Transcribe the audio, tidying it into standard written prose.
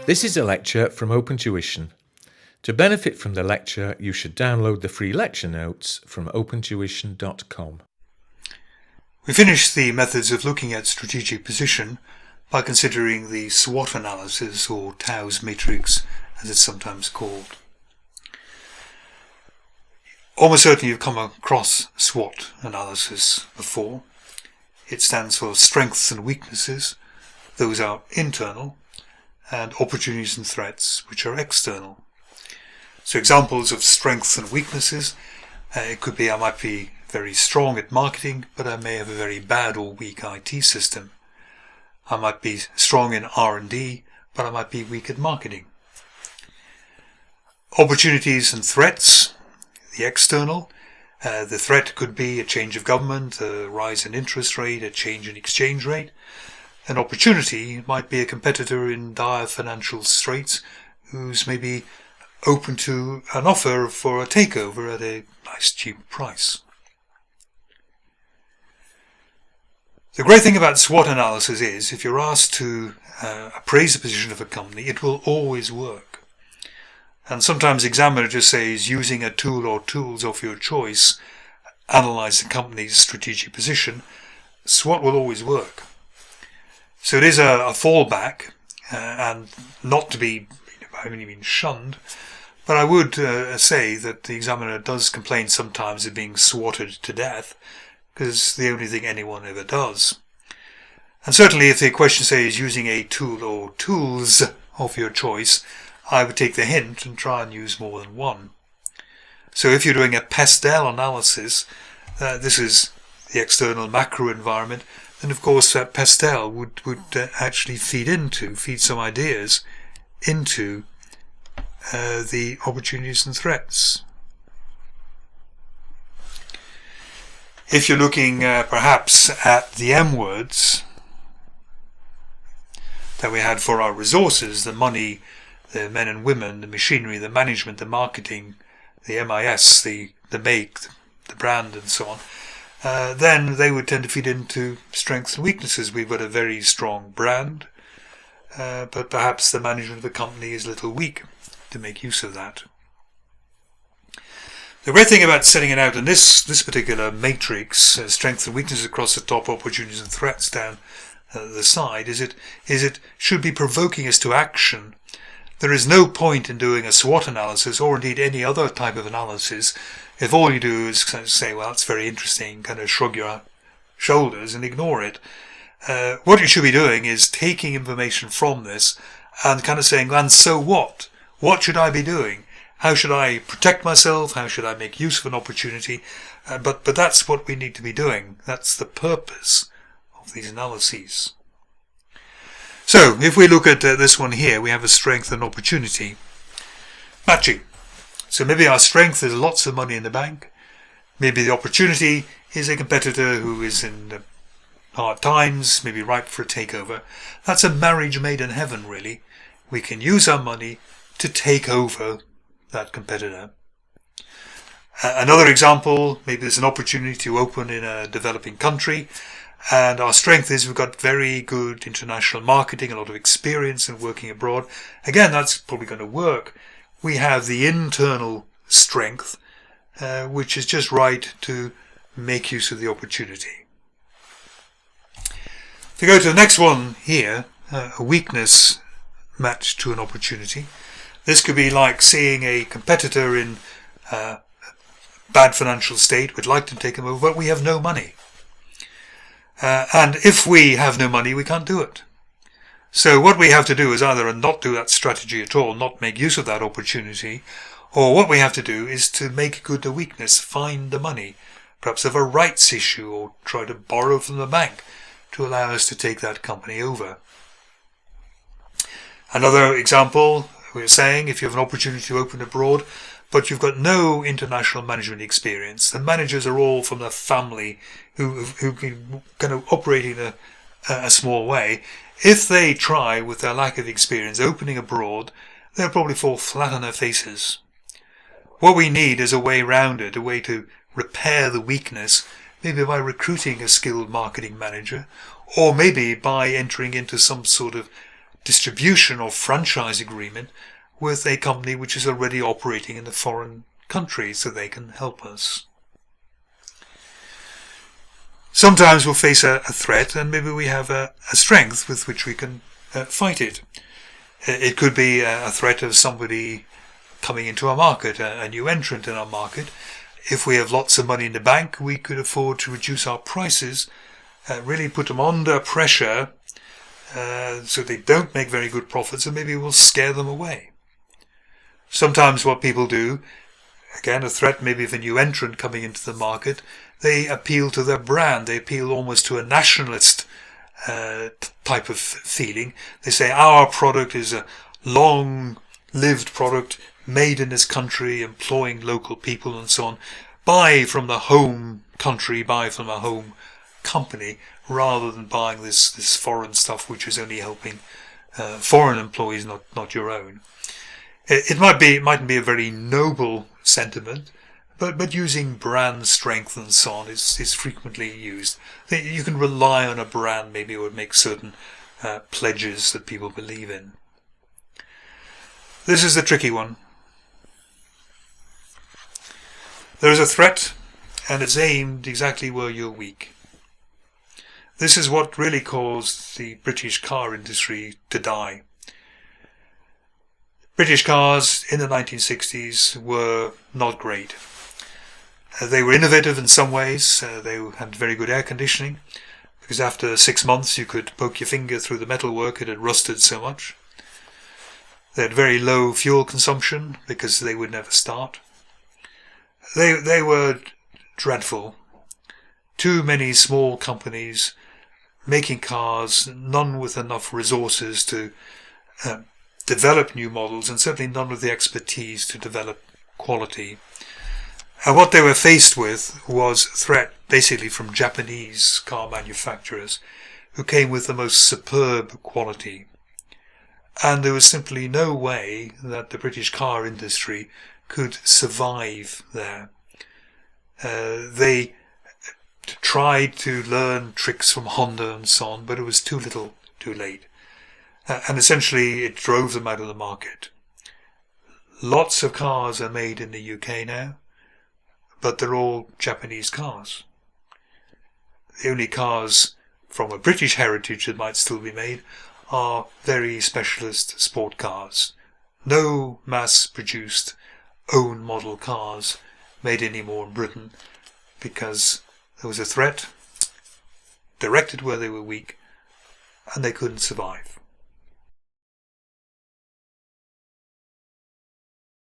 This is a lecture from OpenTuition. To benefit from the lecture, you should download the free lecture notes from opentuition.com. We finished the methods of looking at strategic position by considering the Swot analysis, or Tau's matrix as it's sometimes called. Almost certainly you've come across SWOT analysis before. It stands for strengths and weaknesses. Those are internal, and opportunities and threats, which are external. So examples of strengths and weaknesses, it could be I might be very strong at marketing, but I may have a very bad or weak IT system. I might be strong in R&D, but I might be weak at marketing. Opportunities and threats, the external. The threat could be a change of government, a rise in interest rate, a change in exchange rate. An opportunity might be a competitor in dire financial straits who's maybe open to an offer for a takeover at a nice cheap price. The great thing about SWOT analysis is if you're asked to appraise the position of a company, it will always work. And sometimes the examiner just says, using a tool or tools of your choice, analyze the company's strategic position. SWOT will always work. So it is a fallback, and not to be by any means shunned, but I would say that the examiner does complain sometimes of being swatted to death, because it's the only thing anyone ever does. And certainly if the question says using a tool or tools of your choice, I would take the hint and try and use more than one. So if you're doing a pastel analysis, this is the external macro environment, then of course that pastel would actually feed some ideas into the opportunities and threats. If you're looking perhaps at the M words that we had for our resources, the money, the men and women, the machinery, the management, the marketing, the MIS, the make, the brand and so on, then they would tend to feed into strengths and weaknesses. We've got a very strong brand, but perhaps the management of the company is a little weak to make use of that. The great thing about setting it out in this particular matrix, strengths and weaknesses across the top, opportunities and threats down the side, is it should be provoking us to action. There is no point in doing a SWOT analysis, or indeed any other type of analysis, if all you do is kind of say, well, it's very interesting, kind of shrug your shoulders and ignore it. What you should be doing is taking information from this and kind of saying, and so what? What should I be doing? How should I protect myself? How should I make use of an opportunity? But that's what we need to be doing. That's the purpose of these analyses. So, if we look at this one here, we have a strength and opportunity. Matching. So maybe our strength is lots of money in the bank. Maybe the opportunity is a competitor who is in hard times, maybe ripe for a takeover. That's a marriage made in heaven, really. We can use our money to take over that competitor. Another example, maybe there's an opportunity to open in a developing country, and our strength is we've got very good international marketing, a lot of experience in working abroad. Again, that's probably going to work. We have the internal strength, which is just right to make use of the opportunity. If you go to the next one here, a weakness matched to an opportunity. This could be like seeing a competitor in a bad financial state. We'd like to take them over, but we have no money. And if we have no money, we can't do it. So what we have to do is either not do that strategy at all, not make use of that opportunity, or what we have to do is to make good the weakness, find the money, perhaps have a rights issue or try to borrow from the bank to allow us to take that company over. Another example, we're saying if you have an opportunity to open abroad, but you've got no international management experience. The managers are all from the family who've been kind of operating a small way. If they try, with their lack of experience, opening abroad, they'll probably fall flat on their faces. What we need is a way round it, a way to repair the weakness, maybe by recruiting a skilled marketing manager, or maybe by entering into some sort of distribution or franchise agreement with a company which is already operating in a foreign country so they can help us. Sometimes we'll face a threat and maybe we have a strength with which we can fight it. It could be a threat of somebody coming into our market, a new entrant in our market. If we have lots of money in the bank, we could afford to reduce our prices, really put them under pressure so they don't make very good profits, and maybe we'll scare them away. Sometimes what people do, again, a threat maybe of a new entrant coming into the market, they appeal to their brand. They appeal almost to a nationalist type of feeling. They say our product is a long-lived product made in this country, employing local people and so on. Buy from the home country, buy from a home company, rather than buying this foreign stuff which is only helping foreign employees, not your own. It mightn't be a very noble sentiment, but using brand strength and so on is frequently used. You can rely on a brand maybe, or make certain pledges that people believe in. This is the tricky one. There is a threat, and it's aimed exactly where you're weak. This is what really caused the British car industry to die. British cars in the 1960s were not great. They were innovative in some ways. They had very good air conditioning, because after 6 months you could poke your finger through the metalwork, it had rusted so much. They had very low fuel consumption because they would never start. They were dreadful. Too many small companies making cars, none with enough resources to develop new models, and certainly none with the expertise to develop quality. And what they were faced with was threat basically from Japanese car manufacturers who came with the most superb quality. And there was simply no way that the British car industry could survive there. They tried to learn tricks from Honda and so on, but it was too little, too late. And essentially it drove them out of the market. Lots of cars are made in the UK now, but they're all Japanese cars. The only cars from a British heritage that might still be made are very specialist sport cars. No mass-produced own model cars made anymore in Britain, because there was a threat directed where they were weak and they couldn't survive.